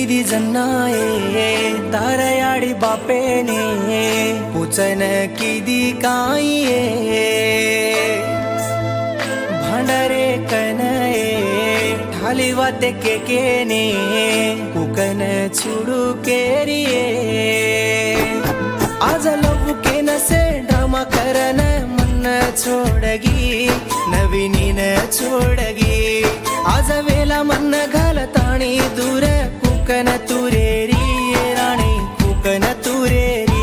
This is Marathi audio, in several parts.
किदी जन्नाये तारयाडी बापेने पुचन किदी काये भांडारे कनये ठाली वाते केकेने कुकन छुडू केरिये आज लव के नसे ड्रामा करन मन छोडगी नवीनीन छोडगी आज वेला मन घालताणी दूर कुकन तुरेरी राणी कुकन तुरेरी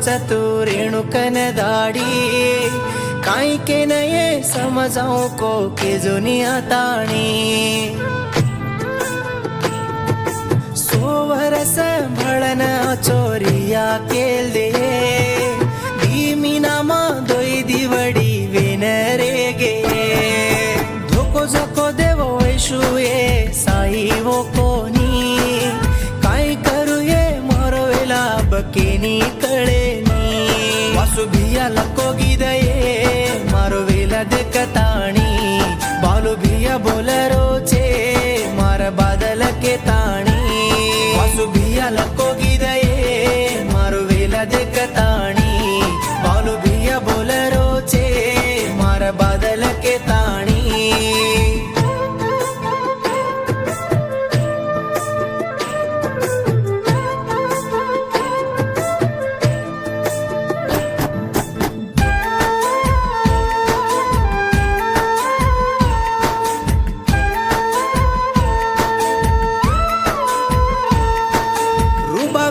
चतुरेणुकन दाडी काई के नये समझाऊं को के जुनिया ताणी सोवरस भळन चोरिया केल दे दीमीना मा दोई दिवडी वेनरे गे धोको जको देवो वैशुये साई वो कोनी काई करू ये मारो वेला बकेनी कळे भिया लको गिदये मारो वेला देखताणी बालू भिया बोलरो चे मार बादल के ताणी वासु भिया लको गिदये मारो वेला देखताणी बालू भिया बोलरो चे मार बादल के ताणी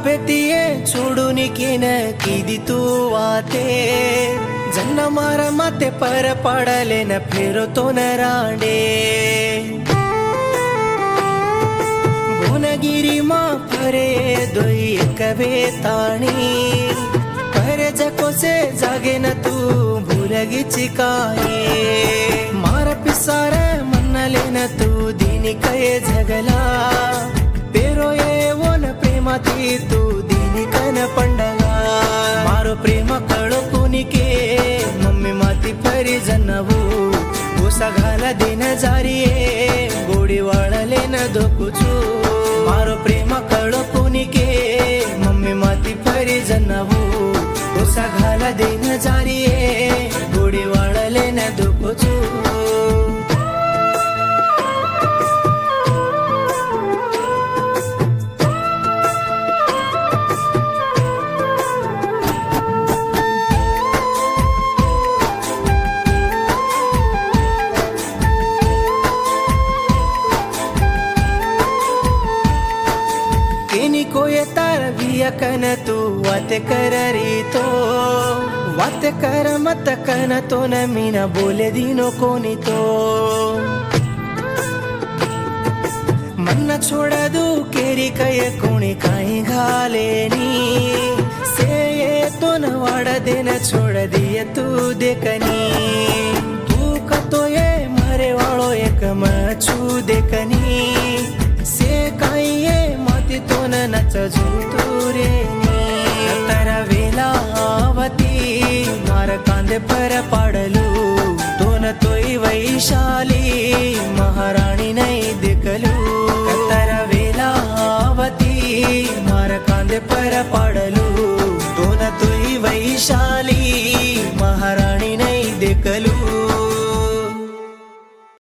भेटिये छोडून किन किदी तू वाते जन्न मार माते पर पडले न फेरो तो न रांडे भुवनगिरी मा फरे दोई एक बेताणी परे जको से जागे न तू भूलगी चिकाये मार पिसार मनले न तू दिनी कये जगला पेरो ये वोन प्रेमाती तू दिनी कन पंडगा मारो प्रेम कळो कुनिके मम्मी माती परी जनवू गोसा घाला देन जारिये गोडी वाळले न धोकुचू मारो प्रेम कळो कुनिके मम्मी माती परी जनवू गोसा घाला देन जारिये गोडी वाळले न धोकुचू कोये तार भिया कन तू वात कर री तो वात कर मत कन तो न मीना बोले दिनो कोनी तो मन छोड़दू केरी कये कोणी काई घालेनी से ये तो न वाड़ देन छोड़ दिए तू देखनी तू कतो ये मरे वाळो एक मछू देखनी से काई ये माती तो न नच झूतुरेनी तारा वेला आवती मार कांदे पर पाडलू तो न तोई वैशाली महाराणी नहीं देखलू तारा वेला आवती मार कांदे पर पाड